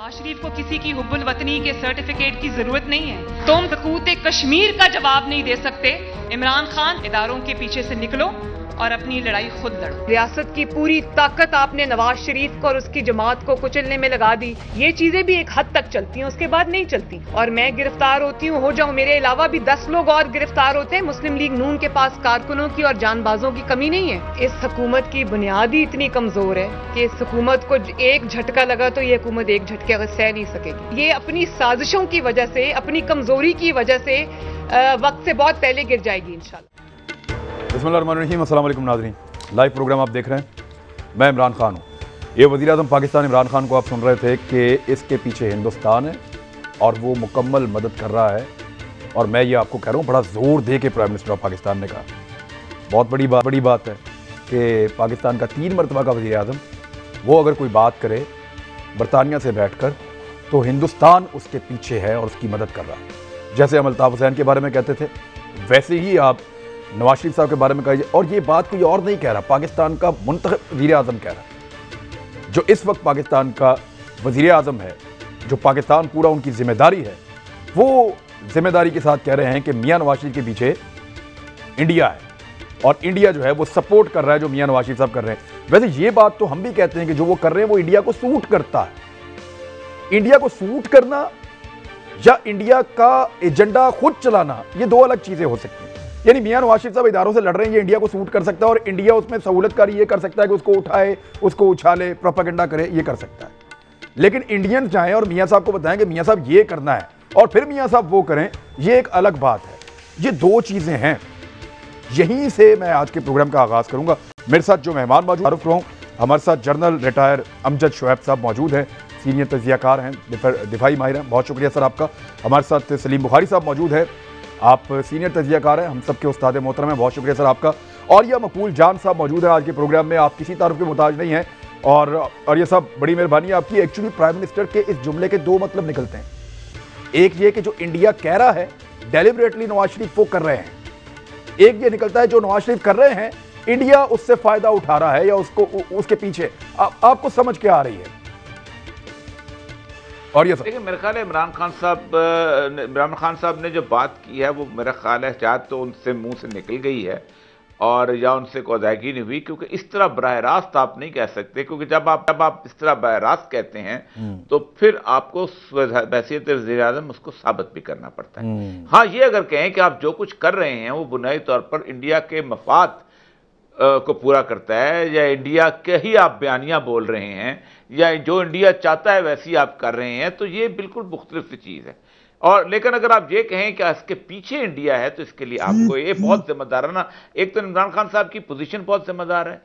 नवाज शरीफ को किसी की हुब्बुल वतनी के सर्टिफिकेट की जरूरत नहीं है। तुम सकूत कश्मीर का जवाब नहीं दे सकते। इमरान खान, इदारों के पीछे से निकलो और अपनी लड़ाई खुद लड़ो। रियासत की पूरी ताकत आपने नवाज शरीफ को और उसकी जमात को कुचलने में लगा दी। ये चीजें भी एक हद तक चलती हैं, उसके बाद नहीं चलती। और मैं गिरफ्तार होती हूँ, हो जाऊं, मेरे अलावा भी 10 लोग और गिरफ्तार होते हैं। मुस्लिम लीग नून के पास कारकुनों की और जानबाजों की कमी नहीं है। इस हुकूमत की बुनियाद ही इतनी कमजोर है कि इस हुकूमत को एक झटका लगा तो ये हुकूमत एक झटके सह नहीं सकेगी। ये अपनी साजिशों की वजह से, अपनी कमजोरी की वजह से वक्त से बहुत पहले गिर जाएगी इंशाल्लाह। बिस्मिल्लाहिर्रहमानिर्रहीम। अस्सलाम वालेकुम नाज़रीन, लाइव प्रोग्राम आप देख रहे हैं। मैं इमरान खान हूँ। ये वज़ीर-ए-आज़म पाकिस्तान इमरान खान को आप सुन रहे थे कि इसके पीछे हिंदुस्तान है और वो मुकम्मल मदद कर रहा है। और मैं ये आपको कह रहा हूँ, बड़ा ज़ोर दे के प्राइम मिनिस्टर ऑफ पाकिस्तान ने कहा। बहुत बड़ी बात है कि पाकिस्तान का 3 मरतबा का वज़ीर-ए-आज़म, वो अगर कोई बात करे बरतानिया से बैठ कर, तो हिंदुस्तान उसके पीछे है और उसकी मदद कर रहा है। जैसे हम अल्ताफ़ हुसैन के बारे में कहते थे, वैसे ही आप नवाज शरीफ साहब के बारे में कहिए। और ये बात कोई और नहीं कह रहा, पाकिस्तान का मुंतखब वज़ीर-ए-आज़म कह रहा है। जो इस वक्त पाकिस्तान का वज़ीर-ए-आज़म है, जो पाकिस्तान पूरा उनकी जिम्मेदारी है, वो जिम्मेदारी के साथ कह रहे हैं कि मियां नवाज शरीफ के पीछे इंडिया है और इंडिया जो है वो सपोर्ट कर रहा है जो मियां नवाज शरीफ साहब कर रहे हैं। वैसे ये बात तो हम भी कहते हैं कि जो वो कर रहे हैं वो इंडिया को सूट करता है। इंडिया को सूट करना या इंडिया का एजेंडा खुद चलाना, ये 2 अलग चीजें हो सकती हैं। यानी मियां नवाज शरीफ साहब इदारों से लड़ रहे हैं, ये इंडिया को सूट कर सकता है और इंडिया उसमें सहूलतकारी ये कर सकता है कि उसको उठाए, उसको उछाले, प्रोपेगेंडा करे, ये कर सकता है। लेकिन इंडियंस जाएं और मियां साहब को बताएं कि मियां साहब ये करना है और फिर मियां साहब वो करें, ये एक अलग बात है। ये 2 चीजें हैं। यहीं से मैं आज के प्रोग्राम का आगाज करूंगा। मेरे साथ जो मेहमान मौजूद हैं, हमारे साथ जनरल रिटायर अमजद शुएब साहब मौजूद हैं, सीनियर तजियाकार हैं, दिफाई माहिर हैं। बहुत शुक्रिया सर आपका। हमारे साथ सलीम बुखारी साहब मौजूद है, आप सीनियर तजियाकार हैं, हम सबके उस्ताद मोहतरम हैं। बहुत शुक्रिया सर आपका। और यह मकबूल जान साहब मौजूद है आज के प्रोग्राम में। आप किसी तारुफ के मुताज नहीं हैं और ये सब बड़ी मेहरबानी है आपकी। एक्चुअली प्राइम मिनिस्टर के इस जुमले के 2 मतलब निकलते हैं। एक ये कि जो इंडिया कह रहा है डेलिबरेटली नवाज शरीफ वो कर रहे हैं। एक ये निकलता है जो नवाज शरीफ कर रहे हैं इंडिया उससे फायदा उठा रहा है या उसको उसके पीछे आपको समझ के आ रही है। और ये देखिए, मेरा ख्याल है इमरान खान साहब ने जो बात की है वो मेरा ख्याल है शायद तो उनसे मुंह से निकल गई है और या उनसे कोई अदायगी नहीं हुई, क्योंकि इस तरह बराह रास्त आप नहीं कह सकते। क्योंकि जब आप इस तरह बराह रास्त कहते हैं तो फिर आपको हैसियत वज़ीर-ए-आज़म उसको साबित भी करना पड़ता है। हाँ, ये अगर कहें कि आप जो कुछ कर रहे हैं वो बुनियादी तौर पर इंडिया के मफाद को पूरा करता है या इंडिया के ही आप बयानियां बोल रहे हैं या जो इंडिया चाहता है वैसी आप कर रहे हैं, तो ये बिल्कुल मुख्तलिफ सी चीज़ है। और लेकिन अगर आप ये कहें कि इसके पीछे इंडिया है तो इसके लिए आपको ये बहुत जिम्मेदाराना, एक तो इमरान खान साहब की पोजीशन बहुत जिम्मेदार है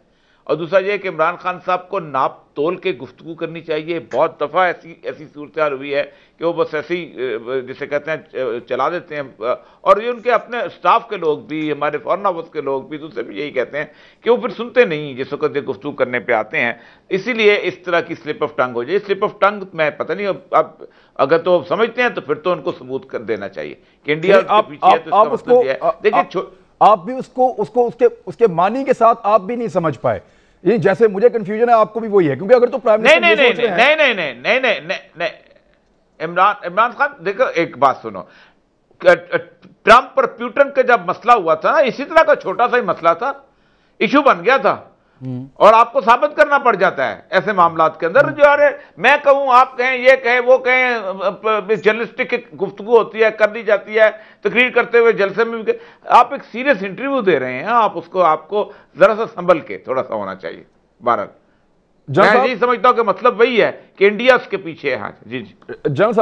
और दूसरा ये कि इमरान खान साहब को नाप तोल के गुफ्तगू करनी चाहिए। बहुत दफ़ा ऐसी सूरत हाल हुई है कि वो बस ऐसी जिसे कहते हैं चला देते हैं। और ये उनके अपने स्टाफ के लोग भी, हमारे फॉरेन ऑफिस के लोग भी, दूसरे भी यही कहते हैं कि वो फिर सुनते नहीं जिस वक्त ये गुफ्तगू करने पे आते हैं। इसीलिए इस तरह की स्लिप ऑफ टंग हो जाए। स्लिप ऑफ टंग मैं पता नहीं, अब अगर तो समझते हैं तो फिर तो उनको सबूत कर देना चाहिए कि इंडिया के पीछे है। तो इसका मतलब है, देखिए आप भी उसको उसके मानी के साथ आप भी नहीं समझ पाए। ये जैसे मुझे कंफ्यूजन है, आपको भी वही है। क्योंकि अगर तो प्राइम मिनिस्टर नहीं, इमरान खान, देखो एक बात सुनो, ट्रंप और प्यूटन का जब मसला हुआ था ना, इसी तरह का छोटा सा ही मसला था, इशू बन गया था और आपको साबित करना पड़ जाता है ऐसे मामलात के अंदर। जो अरे मैं कहूं, आप कहें, ये कहें, वो कहें, जर्नलिस्टिक गुफ्तगू होती है, कर दी जाती है तकरीर करते हुए जलसे में भी। आप एक सीरियस इंटरव्यू दे रहे हैं, आपको जरा सा संभल के थोड़ा सा होना चाहिए। भारत मैं यही समझता हूं कि मतलब वही है कि इंडिया उसके पीछे है। हाँ जी जनरल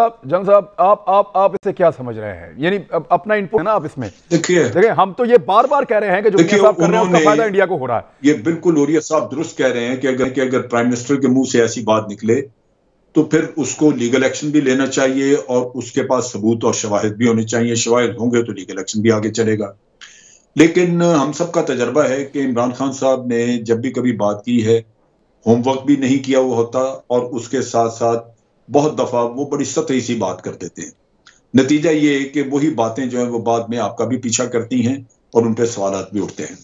साहब आप इससे क्या समझ रहे हैं? यानी अपना इनपुट है ना आप इसमें। देखिए हम तो ये बार बार कह रहे हैं कि जो मियां साहब कर रहे हैं उसका फायदा इंडिया को हो रहा है। ये बिल्कुल, और ये साहब दुरुस्त कह रहे हैं कि अगर प्राइम मिनिस्टर के मुंह से ऐसी बात निकले तो फिर उसको लीगल एक्शन भी लेना चाहिए और उसके पास सबूत और शवाहिद भी होने चाहिए। शवाहिद होंगे तो लीगल एक्शन भी आगे चलेगा। लेकिन हम सबका तजर्बा है कि इमरान खान साहब ने जब भी कभी बात की है, होमवर्क भी नहीं किया हुआ होता और उसके साथ साथ बहुत दफा वो बड़ी सतही सी बात कर देते हैं। नतीजा ये है कि वही बातें जो है वो बाद में आपका भी पीछा करती हैं और उन पर सवालात भी उठते हैं।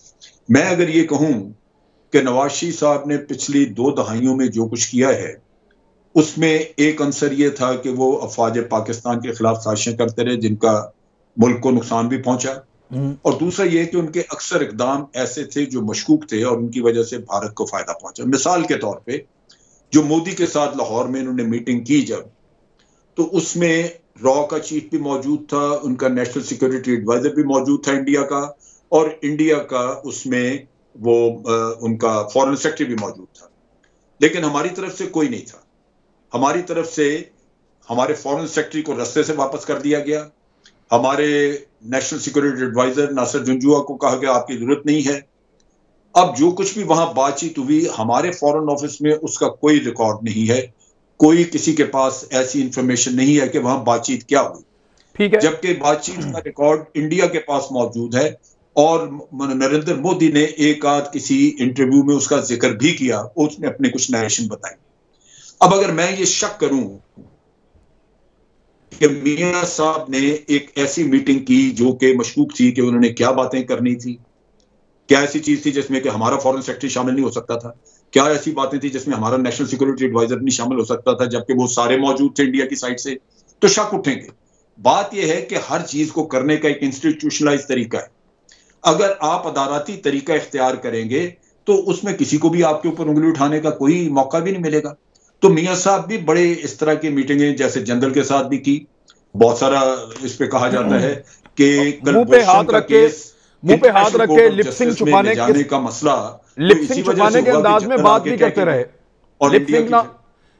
मैं अगर ये कहूं कि नवाज शरीफ साहब ने पिछली 2 दहाइयों में जो कुछ किया है उसमें एक आंसर ये था कि वो अफवाज पाकिस्तान के खिलाफ साजिशें करते रहे जिनका मुल्क को नुकसान भी पहुंचा, और दूसरा ये कि उनके अक्सर इकदाम ऐसे थे जो मशकूक थे और उनकी वजह से भारत को फायदा पहुंचा। मिसाल के तौर पे जो मोदी के साथ लाहौर में इन्होंने मीटिंग की जब, तो उसमें रॉ का चीफ भी मौजूद था, उनका नेशनल सिक्योरिटी एडवाइजर भी मौजूद था इंडिया का, और इंडिया का उसमें वो उनका फॉरेन सेक्रेटरी भी मौजूद था। लेकिन हमारी तरफ से कोई नहीं था। हमारी तरफ से हमारे फॉरेन सेक्रेटरी को रास्ते से वापस कर दिया गया। हमारे national security adviser Nasir Janjua को कहा गया आपकी जरूरत नहीं है। अब जो कुछ भी वहां बातचीत हुई, हमारे फॉरेन ऑफिस में उसका कोई रिकॉर्ड नहीं है, कोई किसी के पास ऐसी इंफॉर्मेशन नहीं है कि वहां बातचीत क्या हुई। ठीक है, जबकि बातचीत का रिकॉर्ड इंडिया के पास मौजूद है, और नरेंद्र मोदी ने एक आध किसी इंटरव्यू में उसका जिक्र भी किया, उसने अपने कुछ नरेशन बताई। अब अगर मैं ये शक करूं कि मियां साहब ने एक ऐसी मीटिंग की जो कि मशकूक थी कि उन्होंने क्या बातें करनी थी, क्या ऐसी चीज थी जिसमें कि हमारा फॉरेन सेक्रेटरी शामिल नहीं हो सकता था, क्या ऐसी बातें थी जिसमें हमारा नेशनल सिक्योरिटी एडवाइजर नहीं शामिल हो सकता था, जबकि वो सारे मौजूद थे इंडिया की साइड से, तो शक उठेंगे। बात यह है कि हर चीज को करने का एक इंस्टीट्यूशनलाइज तरीका है। अगर आप अदालती तरीका इख्तियार करेंगे तो उसमें किसी को भी आपके ऊपर उंगली उठाने का कोई मौका भी नहीं मिलेगा। तो मियां साहब भी बड़े इस तरह की मीटिंगें जैसे जनरल के साथ भी की, बहुत सारा इस पे कहा जाता है कि मुंह पे हाथ रख के लिपसिंग छुपाने का मसला, लिपसिंग छुपाने के अंदाज में बात भी करते रहे, और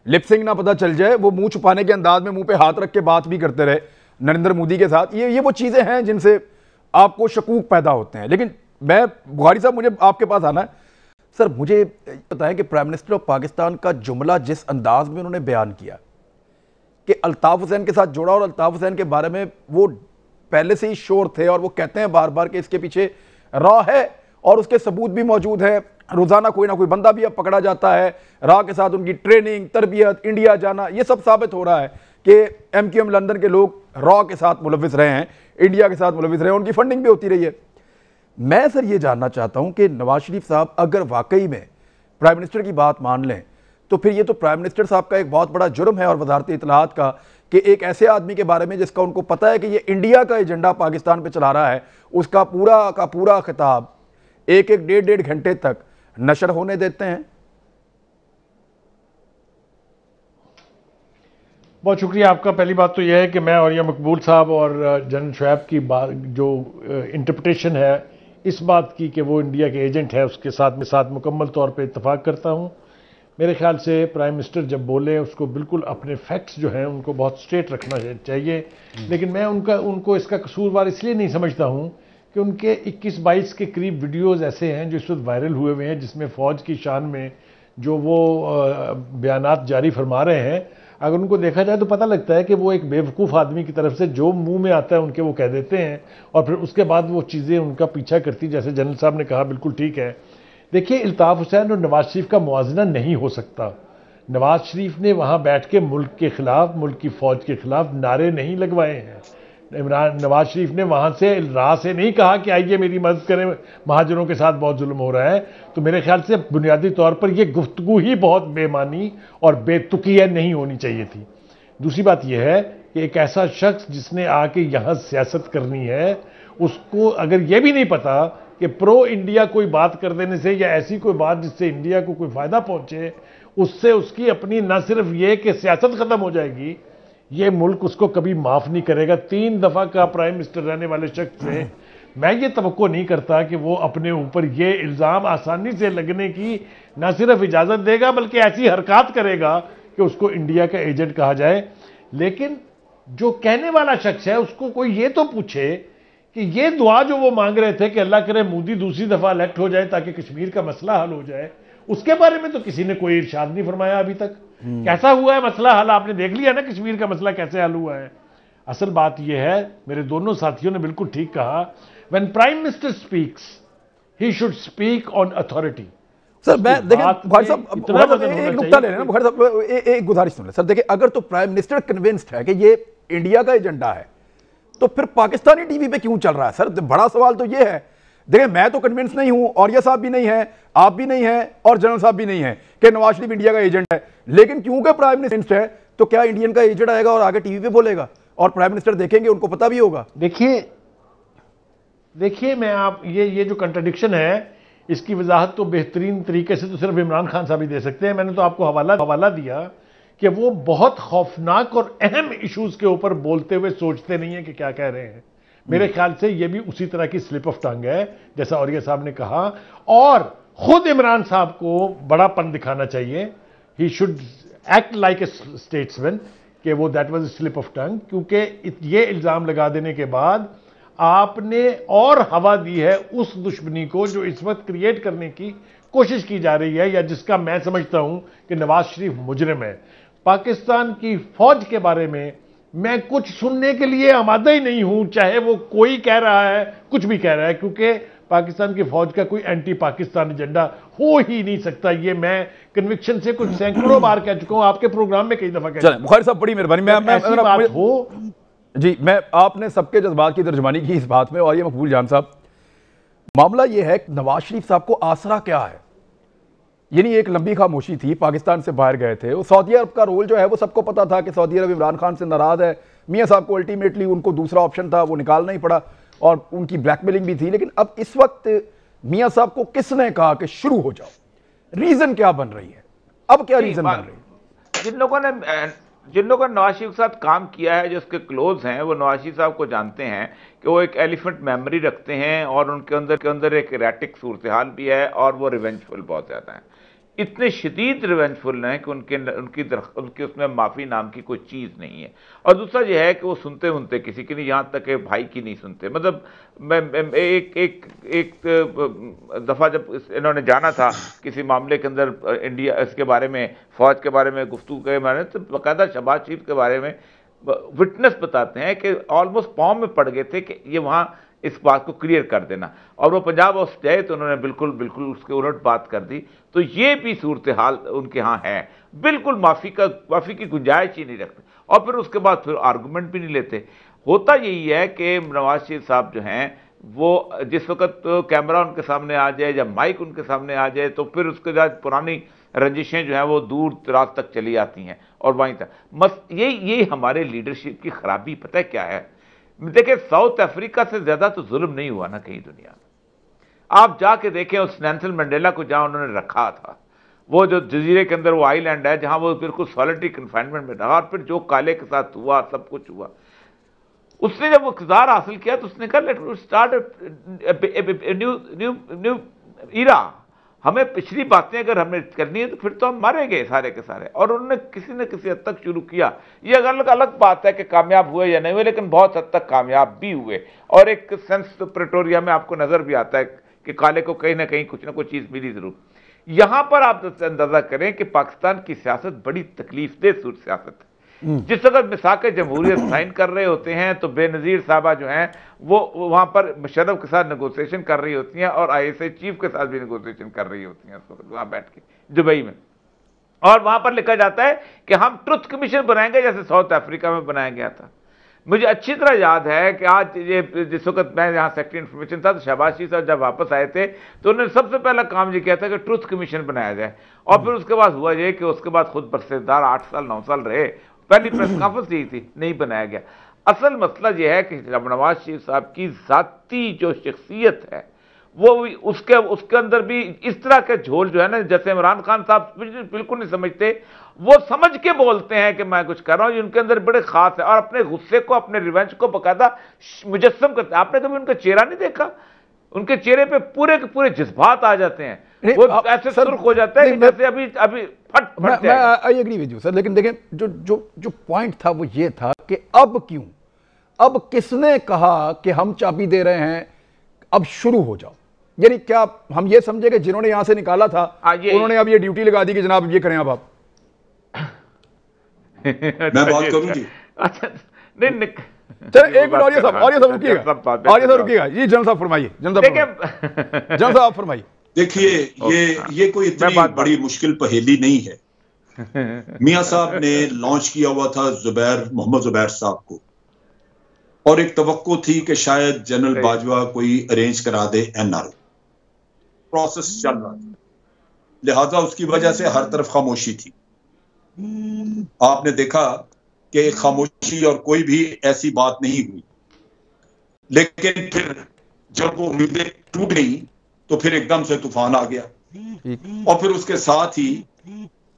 लिपसिंग ना पता चल जाए, वो मुंह छुपाने के अंदाज में मुंह पे हाथ रख के बात भी करते रहे नरेंद्र मोदी के साथ। ये वो चीजें हैं जिनसे आपको शकूक पैदा होते हैं। लेकिन मैं बुखारी साहब, मुझे आपके पास आना है। सर, मुझे बताएं कि प्राइम मिनिस्टर ऑफ पाकिस्तान का जुमला जिस अंदाज में उन्होंने बयान किया कि अल्ताफ हुसैन के साथ जोड़ा, और अल्ताफ हुसैन के बारे में वो पहले से ही शोर थे, और वो कहते हैं बार बार कि इसके पीछे रॉ है और उसके सबूत भी मौजूद है, रोजाना कोई ना कोई बंदा भी अब पकड़ा जाता है, रॉ के साथ उनकी ट्रेनिंग, तरबियत, इंडिया जाना, ये सब साबित हो रहा है कि MQM लंदन के लोग रॉ के साथ मुलविस रहे हैं, इंडिया के साथ मुलविस रहे हैं, उनकी फंडिंग भी होती रही है। मैं सर ये जानना चाहता हूं कि नवाज शरीफ साहब अगर वाकई में प्राइम मिनिस्टर की बात मान लें, तो फिर ये तो प्राइम मिनिस्टर साहब का एक बहुत बड़ा जुर्म है, और वजारत इत्तलाआत का, कि एक ऐसे आदमी के बारे में जिसका उनको पता है कि ये इंडिया का एजेंडा पाकिस्तान पे चला रहा है, उसका पूरा का पूरा खिताब एक डेढ़ घंटे तक नशर होने देते हैं। बहुत शुक्रिया आपका। पहली बात तो यह है कि मैं और या मकबूल साहब और जनरल शुएब की बात, जो इंटरप्रिटेशन है इस बात की कि वो इंडिया के एजेंट है, उसके साथ मुकम्मल तौर पे इत्तफाक करता हूँ। मेरे ख्याल से प्राइम मिनिस्टर जब बोले उसको बिल्कुल अपने फैक्ट्स जो हैं उनको बहुत स्ट्रेट रखना चाहिए। लेकिन मैं उनको इसका कसूरवार इसलिए नहीं समझता हूँ कि उनके 21-22 के करीब वीडियोज़ ऐसे हैं जो इस वक्त वायरल हुए हुए हैं, जिसमें फ़ौज की शान में जो वो बयानात जारी फरमा रहे हैं, अगर उनको देखा जाए तो पता लगता है कि वो एक बेवकूफ़ आदमी की तरफ से जो मुंह में आता है उनके वो कह देते हैं, और फिर उसके बाद वो चीज़ें उनका पीछा करती, जैसे जनरल साहब ने कहा बिल्कुल ठीक है। देखिए, अल्ताफ हुसैन और नवाज शरीफ का मुआजना नहीं हो सकता। नवाज शरीफ ने वहाँ बैठ के मुल्क के खिलाफ, मुल्क की फ़ौज के खिलाफ नारे नहीं लगवाए हैं। नवाज शरीफ ने वहाँ से राह से नहीं कहा कि आइए मेरी मदद करें, महाजरों के साथ बहुत जुल्म हो रहा है। तो मेरे ख्याल से बुनियादी तौर पर यह गुफ्तगू ही बहुत बेमानी और बेतुकिया नहीं होनी चाहिए थी। दूसरी बात यह है कि एक ऐसा शख्स जिसने आके यहाँ सियासत करनी है, उसको अगर यह भी नहीं पता कि प्रो इंडिया कोई बात कर देने से या ऐसी कोई बात जिससे इंडिया को कोई फ़ायदा पहुँचे, उससे उसकी अपनी न सिर्फ ये कि सियासत ख़त्म हो जाएगी, ये मुल्क उसको कभी माफ़ नहीं करेगा। 3 दफ़ा का प्राइम मिनिस्टर रहने वाले शख्स से मैं ये तवक्को नहीं करता कि वो अपने ऊपर ये इल्ज़ाम आसानी से लगने की न सिर्फ इजाज़त देगा, बल्कि ऐसी हरकत करेगा कि उसको इंडिया का एजेंट कहा जाए। लेकिन जो कहने वाला शख्स है उसको कोई ये तो पूछे कि ये दुआ जो वो मांग रहे थे कि अल्लाह करे मोदी दूसरी दफ़ा इलेक्ट हो जाए ताकि कश्मीर का मसला हल हो जाए, उसके बारे में तो किसी ने कोई इरशाद नहीं फरमाया अभी तक। कैसा हुआ है मसला हल? आपने देख लिया ना कश्मीर का मसला कैसे हल हुआ है। असल बात यह है, मेरे दोनों साथियों ने बिल्कुल ठीक कहा, when prime minister speaks he should speak on authority. Sir मैं देखिए बुखारी साहब एक नुकता ले लेना, बुखारी साहब एक गुजारिश सुन ले सर। देखिए, अगर तो प्राइम मिनिस्टर कन्विंस्ड है कि ये इंडिया का एजेंडा है, तो फिर पाकिस्तानी टीवी पे क्यों चल रहा है? सर बड़ा सवाल तो ये है, देखिए मैं तो कन्विंस नहीं हूं, और ये साहब भी नहीं है, आप भी नहीं है, और जनरल साहब भी नहीं है कि नवाज शरीफ इंडिया का एजेंट है। लेकिन क्योंकि प्राइम मिनिस्टर है तो क्या इंडियन का एजेंट आएगा और आगे टीवी पे बोलेगा और प्राइम मिनिस्टर देखेंगे, उनको पता भी होगा। देखिए मैं आप ये जो कंट्राडिक्शन है इसकी वजाहत तो बेहतरीन तरीके से तो सिर्फ इमरान खान साहब ही दे सकते हैं। मैंने तो आपको हवाला दिया कि वो बहुत खौफनाक और अहम इश्यूज के ऊपर बोलते हुए सोचते नहीं है कि क्या कह रहे हैं। मेरे ख्याल से ये भी उसी तरह की स्लिप ऑफ टंग है जैसा औरिया साहब ने कहा, और खुद इमरान साहब को बड़ापन दिखाना चाहिए। He should act like a statesman कि वो that was a slip of tongue, क्योंकि ये इल्जाम लगा देने के बाद आपने और हवा दी है उस दुश्मनी को जो इस वक्त क्रिएट करने की कोशिश की जा रही है, या जिसका मैं समझता हूं कि नवाज शरीफ मुजरिम है। पाकिस्तान की फौज के बारे में मैं कुछ सुनने के लिए आमादा ही नहीं हूं, चाहे वो कोई कह रहा है, कुछ भी कह रहा है, क्योंकि पाकिस्तान की फौज का कोई एंटी पाकिस्तान एजेंडा हो ही नहीं सकता। ये मैं कन्विक्शन से कुछ सैकड़ों बार कह चुका हूं, आपके प्रोग्राम में कई दफा कह चुका हूं। बुखारी साहब बड़ी मेहरबानी, जी मैं आपने सबके जज्बात की तर्जुमानी की इस बात में। और ये मकबूल जान साहब, मामला ये है कि नवाज शरीफ साहब को आसरा क्या है? यानी एक लंबी खामोशी थी, पाकिस्तान से बाहर गए थे, वो सऊदी अरब का रोल जो है वो सबको पता था कि सऊदी अरब इमरान खान से नाराज है। मियां साहब को अल्टीमेटली उनको दूसरा ऑप्शन था, वो निकालना ही पड़ा, और उनकी ब्लैकमेलिंग भी थी। लेकिन अब इस वक्त मियां साहब को किसने कहा कि शुरू हो जाओ? रीजन क्या बन रही है? अब क्या रीजन बन रही है? जिन लोगों ने नवाज शरीफ के साथ काम किया है, जो उसके क्लोज हैं, वो नवाज शरीफ साहब को जानते हैं कि वो एक एलिफेंट मेमोरी रखते हैं, और उनके अंदर एक एरेटिक सूरत हाल भी है, और वो रिवेंजफुल बहुत ज्यादा है। इतने शदीद रिवेंजफुल हैं कि उनकी उसमें माफी नाम की कोई चीज नहीं है। और दूसरा यह है कि वो सुनते किसी की नहीं, यहां तक कि भाई की नहीं सुनते। मतलब मैं एक दफा जब इन्होंने जाना था किसी मामले के अंदर इंडिया, इसके बारे में, फौज के बारे में गुफ्तगू करे मैंने, तो बाकायदा शहबाज शरीफ के बारे में विटनेस बताते हैं कि ऑलमोस्ट पाँव में पड़ गए थे कि ये वहां इस बात को क्लियर कर देना, और वो पंजाब हाउस गए तो उन्होंने बिल्कुल उसके उलट बात कर दी। तो ये भी सूरत हाल उनके यहाँ है, बिल्कुल माफी की गुंजाइश ही नहीं रखते, और फिर उसके बाद फिर आर्गूमेंट भी नहीं लेते। होता यही है कि नवाज शरीफ साहब जो हैं वो जिस वक्त कैमरा उनके सामने आ जाए या माइक उनके सामने आ जाए तो फिर उसके बाद पुरानी रंजिशें जो हैं वो दूर दराज तक चली आती हैं, और वहीं तक यही हमारे लीडरशिप की खराबी पता है क्या है? देखिए, साउथ अफ्रीका से ज्यादा तो जुल्म नहीं हुआ ना कहीं दुनिया में। आप जाके देखें उस नेल्सन मंडेला को जहां उन्होंने रखा था, वो जो जजीरे के अंदर वो आइलैंड है जहां वो बिल्कुल सॉलिटरी कन्फाइनमेंट में रहा, और फिर जो काले के साथ हुआ, सब कुछ हुआ। उसने जब वो इक़्तिदार हासिल किया तो उसने कहा लेट्स स्टार्ट न्यू ईरा। हमें पिछली बातें अगर हमें करनी है तो फिर तो हम मारेंगे सारे के सारे। और उन्होंने किसी न किसी हद तक शुरू किया। ये अलग बात है कि कामयाब हुए या नहीं हुए, लेकिन बहुत हद तक कामयाब भी हुए। और एक सेंस तो प्रेटोरिया में आपको नजर भी आता है कि काले को कहीं ना कहीं कुछ ना कुछ चीज मिली जरूर। यहां पर आप अंदाजा करें कि पाकिस्तान की सियासत बड़ी तकलीफदेह सियासत है। जिस वक्त मिसाक जमहूरियत साइन कर रहे होते हैं तो बेनजीर साहबा जो हैं वो वहां पर मुशर्रफ के साथ नेगोशिएशन कर रही होती हैं, और ISI चीफ के साथ भी नेगोशिएशन कर रही होती हैं उस वक्त वहां बैठ के दुबई में। और वहां पर लिखा जाता है कि हम ट्रुथ कमीशन बनाएंगे जैसे साउथ अफ्रीका में बनाया गया था। मुझे अच्छी तरह याद है कि आज ये जिस वक्त मैं यहाँ सेक्रेटरी इन्फॉर्मेशन था तो शहबाज शरीफ साहब जब वापस आए थे तो उन्होंने सबसे पहला काम ये किया था कि ट्रुथ कमीशन बनाया जाए। और फिर उसके बाद हुआ ये कि उसके बाद खुद बरसेदार 8 साल 9 साल रहे, पहली प्रेस कॉन्फ्रेंस यही थी, नहीं बनाया गया। असल मसला यह है कि नवाज शरीफ साहब की जाती जो शख्सियत है वो उसके अंदर भी इस तरह के झोल जो है ना, जैसे इमरान खान साहब बिल्कुल नहीं समझते, वो समझ के बोलते हैं कि मैं कुछ कर रहा हूं, उनके अंदर बड़े खास है। और अपने गुस्से को, अपने रिवेंज को बकायदा मुजस्सम करते हैं। आपने कभी उनका चेहरा नहीं देखा? उनके चेहरे पे पूरे के पूरे जज्बात आ जाते हैं, वो ऐसे सुर्ख हो जाता है कि जैसे अभी but I agree with you sir. लेकिन देखें जो पॉइंट था वो ये था कि अब क्यों, अब किसने कहा कि हम चाबी दे रहे हैं, अब शुरू हो जाओ? यानी क्या हम ये समझे कि जिन्होंने यहां से निकाला था उन्होंने अब ये ड्यूटी लगा दी कि जनाब ये करें अब आप? मैं बात करूं जी? अच्छा नहीं चल एक मिनट, और ये सब रुकिएगा जी। जनरल साहब फरमाइए, जनरल साहब आप फरमाइए। देखिए ये कोई इतनी बड़ी मुश्किल पहेली नहीं है। मियां साहब ने लॉन्च किया हुआ था मोहम्मद जुबैर साहब को, और एक तवक्को थी कि शायद जनरल बाजवा कोई अरेंज करा दे एनआरओ। प्रोसेस चल रहा था, लिहाजा उसकी वजह से हर तरफ खामोशी थी। आपने देखा कि खामोशी और कोई भी ऐसी बात नहीं हुई, लेकिन फिर जब वो उम्मीदें टूट गई तो फिर एकदम से तूफान आ गया, और फिर उसके साथ ही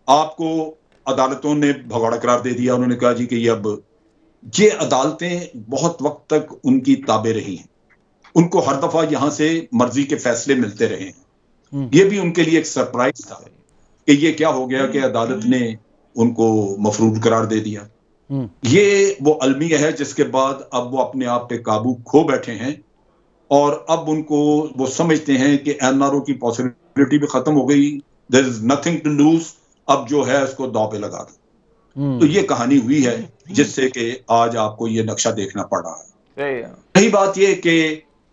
आपको अदालतों ने भगोड़ा करार दे दिया। उन्होंने कहा जी कि ये अदालतें बहुत वक्त तक उनकी ताबे रही हैं, उनको हर दफा यहां से मर्जी के फैसले मिलते रहे हैं। ये भी उनके लिए एक सरप्राइज था कि ये क्या हो गया कि अदालत ने उनको मफरूर करार दे दिया। ये वो अलमिया है जिसके बाद अब वो अपने आप पे काबू खो बैठे हैं, और अब उनको वो समझते हैं कि एनआरओ की पॉसिबिलिटी भी खत्म हो गई, there is nothing to lose, अब जो है उसको दांव पे लगा दो। तो ये कहानी हुई है जिससे कि आज आपको ये नक्शा देखना पड़ रहा है। रही बात ये कि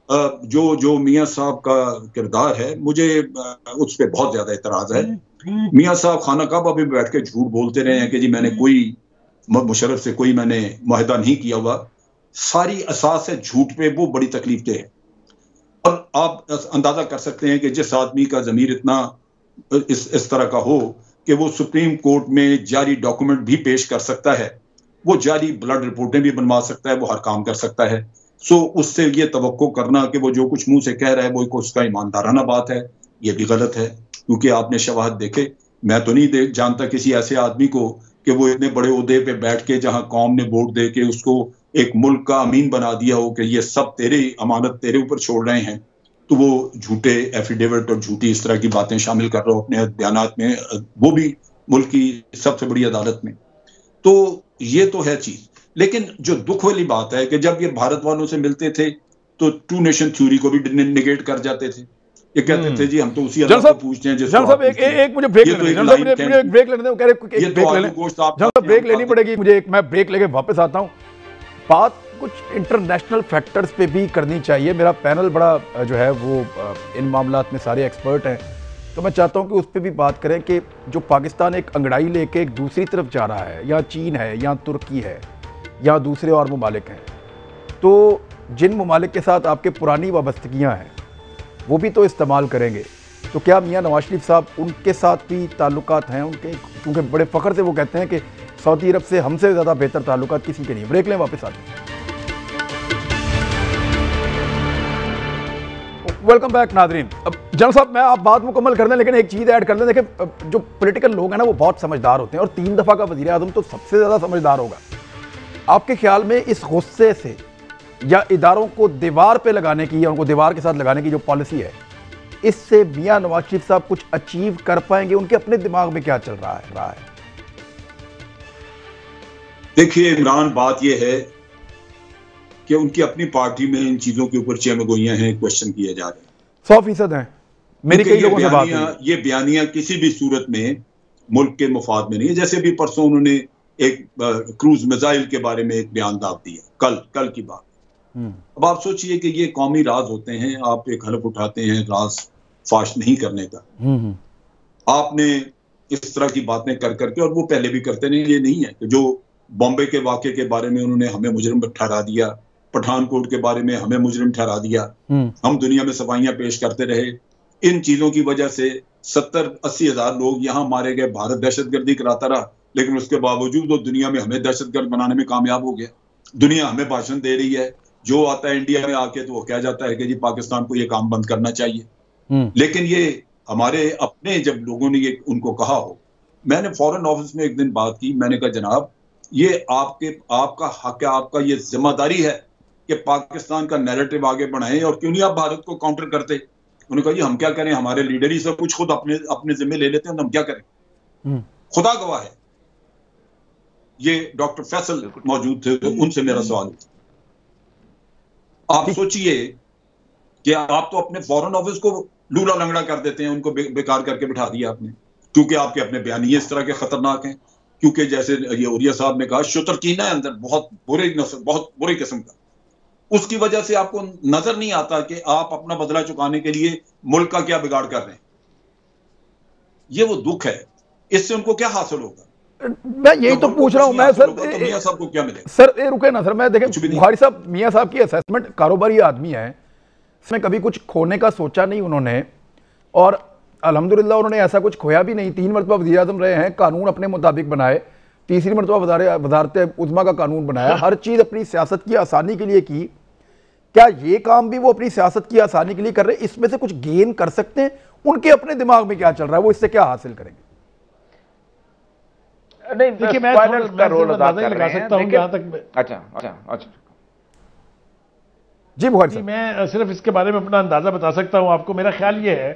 जो मियां साहब का किरदार है, मुझे उस पर बहुत ज्यादा एतराज है। मियां साहब खाना काबा भी बैठ के झूठ बोलते रहे हैं कि जी मैंने कोई मुशर्रफ से कोई मैंने मुआहदा नहीं किया हुआ। सारी असास है झूठ पे, वो बड़ी तकलीफ दे है। और आप अंदाजा कर सकते हैं कि जिस आदमी का ज़मीर इतना इस तरह का हो कि वो सुप्रीम कोर्ट में जारी डॉक्यूमेंट भी पेश कर सकता है, वो जारी ब्लड रिपोर्टें भी बनवा सकता है, वो हर काम कर सकता है। सो उससे ये तवक्को करना कि वो जो कुछ मुंह से कह रहा है वो उसका ईमानदाराना बात है, ये भी गलत है। क्योंकि आपने शवाहद देखे, मैं तो नहीं जानता किसी ऐसे आदमी को कि वो इतने बड़े ओहदे पे बैठ के जहां कौम ने वोट दे के उसको एक मुल्क का अमीन बना दिया हो कि ये सब तेरी अमानत तेरे ऊपर छोड़ रहे हैं, तो वो झूठे एफिडेविट और झूठी इस तरह की बातें शामिल कर रहे हो अपने बयानात में, वो भी मुल्क की सबसे बड़ी अदालत में। तो ये तो है चीज। लेकिन जो दुख वाली बात है कि जब ये भारत वालों से मिलते थे तो टू नेशन थ्योरी को भी निगेट कर जाते थे। ये कहते थे जी हम तो उसी अल्लाह को पूछते हैं जिसको आप पूछते हैं। एक मुझे ब्रेक लेने ब्रेक लेनी पड़ेगी मुझे, मैं ब्रेक लेके वापस आता हूं। बात कुछ इंटरनेशनल फैक्टर्स पे भी करनी चाहिए। मेरा पैनल बड़ा जो है वो इन मामलात में सारे एक्सपर्ट हैं, तो मैं चाहता हूं कि उस पर भी बात करें कि जो पाकिस्तान एक अंगड़ाई लेके एक दूसरी तरफ जा रहा है, या चीन है या तुर्की है या दूसरे और ममालिक हैं, तो जिन ममालिक के साथ आपके पुरानी वाबस्तगियाँ हैं वो भी तो इस्तेमाल करेंगे। तो क्या मियां नवाज शरीफ साहब उनके साथ भी ताल्लुकात हैं उनके? क्योंकि बड़े फ़ख्र से वो कहते हैं कि सऊदी अरब से हमसे ज़्यादा बेहतर ताल्लुकात किसी के नहीं। ब्रेक लें, वापस आते हैं। Welcome back Nadreen. अब जनरल साहब मैं आप बात मुकम्मल कर दें, लेकिन एक चीज़ ऐड कर दें। देखिए जो पॉलिटिकल लोग हैं ना वो बहुत समझदार होते हैं, और 3 दफ़ा का वज़ीर आज़म तो सबसे ज़्यादा समझदार होगा। आपके ख्याल में इस गुस्से से या इदारों को दीवार पे लगाने की या उनको दीवार के साथ लगाने की जो पॉलिसी है, इससे मियां नवाज शरीफ साहब कुछ अचीव कर पाएंगे? उनके अपने दिमाग में क्या चल रहा है? देखिए इमरान, बात यह है कि उनकी अपनी पार्टी में इन चीजों के ऊपर चमगोइयां हैं, क्वेश्चन किए जा रहे हैं। 100% हैं। मेरी कई लोगों से बात हुई। ये बयानियां किसी भी सूरत में मुल्क के मुफाद में नहीं है। जैसे भी परसों उन्होंने एक क्रूज मिसाइल के बारे में एक बयान दाव दिया, कल की बात। अब आप सोचिए कि ये कौमी राज होते हैं, आप एक हलफ उठाते हैं राज फाश नहीं करने का। आपने इस तरह की बातें कर करके, और वो पहले भी करते नहीं, ये नहीं है कि जो बॉम्बे के वाक़े के बारे में उन्होंने हमें मुजरिम ठहरा दिया, पठानकोट के बारे में हमें मुजरिम ठहरा दिया, हम दुनिया में सफाइयां पेश करते रहे। इन चीजों की वजह से 70-80 हज़ार लोग यहाँ मारे गए। भारत दहशतगर्दी कराता रहा, लेकिन उसके बावजूद वो दुनिया में हमें दहशतगर्द बनाने में कामयाब हो गया। दुनिया हमें भाषण दे रही है, जो आता है इंडिया में आके तो वो कह जाता है कि जी पाकिस्तान को ये काम बंद करना चाहिए। लेकिन ये हमारे अपने जब लोगों ने ये उनको कहा हो, मैंने फॉरेन ऑफिस में एक दिन बात की, मैंने कहा जनाब ये आपका हक है, आपका ये जिम्मेदारी है कि पाकिस्तान का नैरेटिव आगे बढ़ाएं, और क्यों नहीं आप भारत को काउंटर करते? उन्होंने कहा जी हम क्या करें, हमारे लीडर ही सब कुछ खुद अपने जिम्मे ले लेते हैं, तो हम क्या करें? खुदा गवाह है, ये डॉक्टर फैसल मौजूद थे, तो उनसे मेरा सवाल आप सोचिए कि आप तो अपने फॉरेन ऑफिस को लूला लंगड़ा कर देते हैं, उनको बेकार करके बिठा दिया आपने, क्योंकि आपके अपने बयानिए इस तरह के खतरनाक हैं। क्योंकि जैसे ये उरिया साहब ने कहा, शुतरकीना है अंदर, बहुत बुरे किस्म का। उसकी वजह से आपको नजर नहीं आता कि आप अपना बदला चुकाने के लिए मुल्क का क्या बिगाड़ कर रहे हैं। ये वो दुख है, इससे उनको क्या हासिल होगा? मैं यही तो पूछ रहा हूं मैं सर। तो मियां साहब को क्या मिलेगा सर ये रुके ना सर, मैं देखें बुखारी साहब, मियां साहब की असेसमेंट, कारोबारी आदमी है, इसमें कभी कुछ खोने का सोचा नहीं उन्होंने, और अल्हम्दुलिल्लाह उन्होंने ऐसा कुछ खोया भी नहीं। 3 मरतबा वज़ीर आज़म रहे हैं, कानून अपने मुताबिक बनाए, तीसरी मरतबा वज़ारत उज़्मा का कानून बनाया, हर चीज़ अपनी सियासत की आसानी के लिए की। क्या ये काम भी वो अपनी सियासत की आसानी के लिए कर रहे हैं? इसमें से कुछ गेन कर सकते हैं? उनके अपने दिमाग में क्या चल रहा है, वो इससे क्या हासिल करेंगे? नहीं देखिए, मैं का रोल अदा कर लगा सकता हूं जहां तक। अच्छा जी बुखारी साहब, मैं सिर्फ इसके बारे में अपना अंदाजा बता सकता हूं आपको। मेरा ख्याल ये है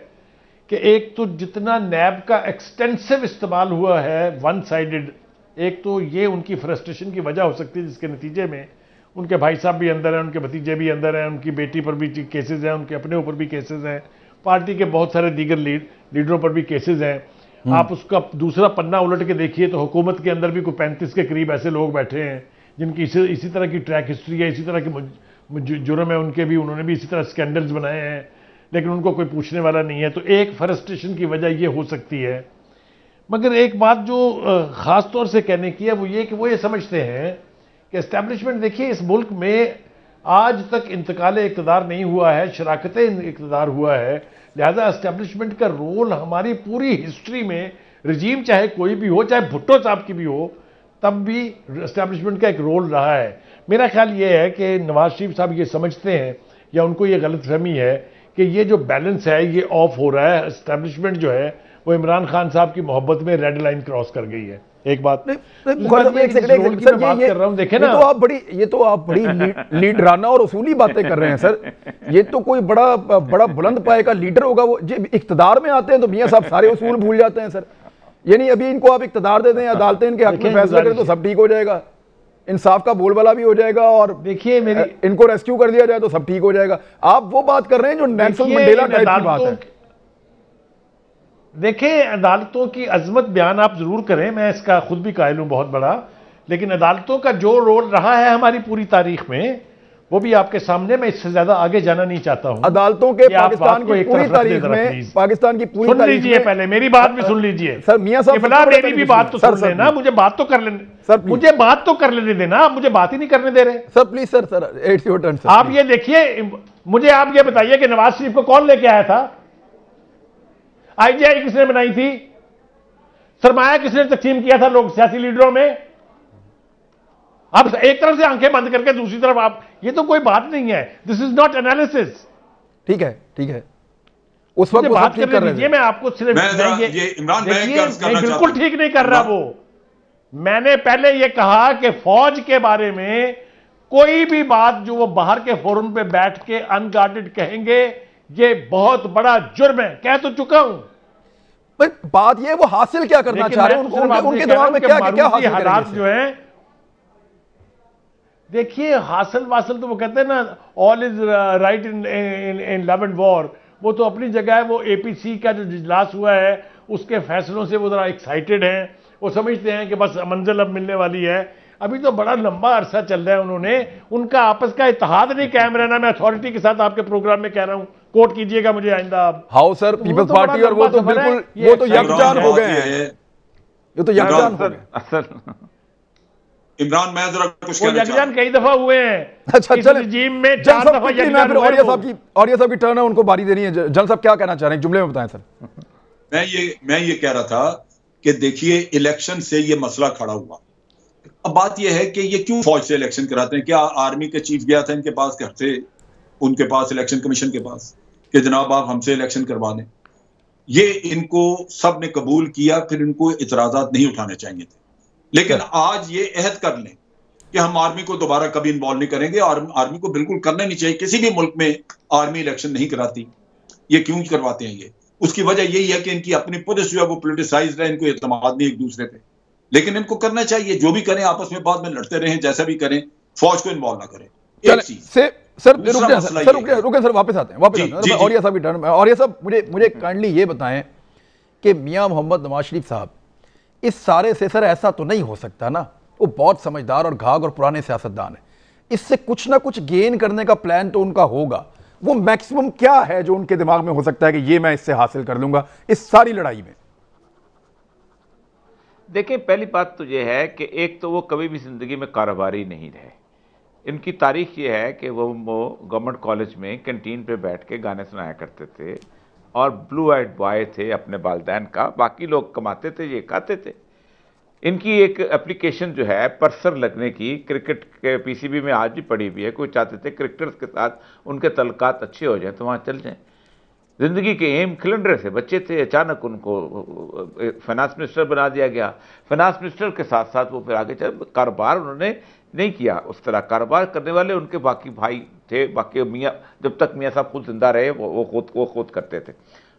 कि एक तो जितना नैब का एक्सटेंसिव इस्तेमाल हुआ है वन साइडेड, एक तो ये उनकी फ्रस्ट्रेशन की वजह हो सकती है, जिसके नतीजे में उनके भाई साहब भी अंदर हैं, उनके भतीजे भी अंदर हैं, उनकी बेटी पर भी केसेस हैं, उनके अपने ऊपर भी केसेस हैं, पार्टी के बहुत सारे दीगर लीडरों पर भी केसेस हैं। आप उसका दूसरा पन्ना उलट के देखिए तो हुकूमत के अंदर भी कोई 35 के करीब ऐसे लोग बैठे हैं जिनकी इसी तरह की ट्रैक हिस्ट्री है, इसी तरह के जुर्म है उनके भी, उन्होंने भी इसी तरह स्कैंडल्स बनाए हैं, लेकिन उनको कोई पूछने वाला नहीं है। तो एक फ्रस्ट्रेशन की वजह ये हो सकती है। मगर एक बात जो ख़ास तौर से कहने की है वो ये कि वो ये समझते हैं कि एस्टैब्लिशमेंट, देखिए इस मुल्क में आज तक इंतकाल इक़्तिदार नहीं हुआ है, शराकत इक़्तिदार हुआ है, लिहाजा एस्टैब्लिशमेंट का रोल हमारी पूरी हिस्ट्री में, रजीम चाहे कोई भी हो, चाहे भुट्टो साहब की भी हो, तब भी एस्टैब्लिशमेंट का एक रोल रहा है। मेरा ख्याल ये है कि नवाज शरीफ साहब ये समझते हैं या उनको ये गलतफहमी है कि ये जो बैलेंस है ये ऑफ हो रहा है, एस्टैब्लिशमेंट जो है वो इमरान खान साहब की मोहब्बत में रेड लाइन क्रॉस कर गई है। एक बात देखे ना, ये तो आप बड़ी लीडराना और उसूली बातें कर रहे हैं सर। ये तो कोई बड़ा बुलंद पाए का लीडर होगा, वो इख्तिदार में आते हैं तो मियां साहब सारे उसूल भूल जाते हैं सर। यानी अभी इनको आप इख्तिदार दे दें, अदालतें इनके हक में फैसला करें तो सब ठीक हो जाएगा, इंसाफ का बोलबाला भी हो जाएगा, और देखिए इनको रेस्क्यू कर दिया जाए तो सब ठीक हो जाएगा। आप वो बात कर रहे हैं जो नेल्सन मंडेला टाइप की बात है। देखिए, अदालतों की अजमत बयान आप जरूर करें, मैं इसका खुद भी कायल हूं बहुत बड़ा, लेकिन अदालतों का जो रोल रहा है हमारी पूरी तारीख में वो भी आपके सामने, मैं इससे ज्यादा आगे जाना नहीं चाहता हूं। अदालतों के पाकिस्तान की पूरी तारीख में, पाकिस्तान की पूरी सुन लीजिए, पहले मेरी बात भी सुन लीजिए सर। मियां साहब मेरी भी बात तो सुन लेना, मुझे बात तो कर लेने सर, मुझे बात तो कर लेने देना, मुझे बात ही नहीं करने दे रहे sir. Please sir, it's your turn sir. आप ये देखिए, मुझे आप ये बताइए कि नवाज शरीफ को कौन लेके आया था? IGI किसने बनाई थी? सरमाया किसने तकसीम किया था लोग सियासी लीडरों में? आप एक तरफ से आंखें बंद करके दूसरी तरफ आप, ये तो कोई बात नहीं है। This is not analysis. ठीक है, उस वक्त बात कर लीजिए, मैं आपको सिर्फ बिल्कुल ठीक नहीं कर रहा वो। मैंने पहले ये कहा कि फौज के बारे में कोई भी बात जो वो बाहर के फोरम पे बैठ के अनगार्डेड कहेंगे, ये बहुत बड़ा जुर्म है, कह तो चुका हूं। बात ये वो हासिल क्या करना चाह रहे हैं, उनके दिमाग में क्या हासिल हालात जो है, देखिए हासिल वासिल तो वो कहते हैं ना, all is right in love and war, वो तो अपनी जगह है। वो APC का जो इजलास हुआ है उसके फैसलों से वो जरा एक्साइटेड हैं, वो समझते हैं कि बस मंजिल अब मिलने वाली है। अभी तो बड़ा लंबा अरसा चल रहा है, उनका आपस का इत्तेहाद नहीं कायम रहना। मैं अथॉरिटी के साथ आपके प्रोग्राम में कह रहा हूं, कोट कीजिएगा मुझे आइंदा आप। हाउ सर, पीपल्स पार्टी और वो तो बिल्कुल, वो तो यकजान हो गए हैं, ये तो यकजान हो गए। इमरान, मैं जरा कुछ कहना चाहता हूं। कई दफा हुए हैं। अच्छा चलो, रजीम में 4 दफा यकजान हुए। और ये सब की टर्न है, उनको बारी देनी है। जनरल साहब क्या कहना चाह रहे हैं, जुमले में बताएं सर। मैं ये कह रहा था कि देखिए, इलेक्शन से ये मसला खड़ा हुआ। अब बात यह है कि ये क्यों फौज से इलेक्शन कराते हैं? क्या आर्मी के चीफ गया था इनके पास, घर से उनके पास, इलेक्शन कमीशन के पास, कि जनाब आप हमसे इलेक्शन करवा दें? ये इनको सब ने कबूल किया, फिर इनको इतराजात नहीं उठाने चाहिए थे। लेकिन आज ये अहद कर लें कि हम आर्मी को दोबारा कभी इन्वॉल्व नहीं करेंगे, और आर्मी को बिल्कुल करना नहीं चाहिए। किसी भी मुल्क में आर्मी इलेक्शन नहीं कराती। ये क्यों करवाते हैं? ये उसकी वजह यही है कि इनकी अपनी पुलिस जो है वो पोलिटिसाइज्ड है, इनको एतमाद नहीं एक दूसरे पे। लेकिन इनको करना चाहिए, जो भी करें आपस में बाद में लड़ते रहें, जैसा भी करें, फौज को इन्वॉल्व ना करें। एक चीज सर, रुके सर, वापस आते हैं। और ये सब टर्न, और ये सब मुझे काइंडली ये बताएं कि मियां मोहम्मद नवाज शरीफ साहब इस सारे से, सर ऐसा तो नहीं हो सकता ना, वो बहुत समझदार और घाघ और पुराने सियासतदान है, इससे कुछ ना कुछ गेन करने का प्लान तो उनका होगा। वो मैक्सिमम क्या है जो उनके दिमाग में हो सकता है कि ये मैं इससे हासिल कर लूंगा इस सारी लड़ाई में? देखिए, पहली बात तो ये है कि एक तो वो कभी भी जिंदगी में कारोबारी नहीं रहे। इनकी तारीख ये है कि वो गवर्नमेंट कॉलेज में कैंटीन पे बैठ के गाने सुनाया करते थे और ब्लू आइड बॉय थे अपने वालिदैन का, बाकी लोग कमाते थे, ये खाते थे। इनकी एक एप्लीकेशन जो है परसर लगने की क्रिकेट के पीसीबी में आज भी पड़ी हुई है। कोई चाहते थे क्रिकेटर्स के साथ उनके तल्लुकात अच्छे हो जाएं तो वहाँ चल जाएं। जिंदगी के एम खिलंडरे से बच्चे थे, अचानक उनको फाइनेंस मिनिस्टर बना दिया गया। फाइनेंस मिनिस्टर के साथ साथ वो फिर आगे चल कारोबार उन्होंने नहीं किया। उस तरह कारोबार करने वाले उनके बाकी भाई थे, बाकी मियाँ, जब तक मियाँ साहब खुद जिंदा रहे वो खुद करते थे।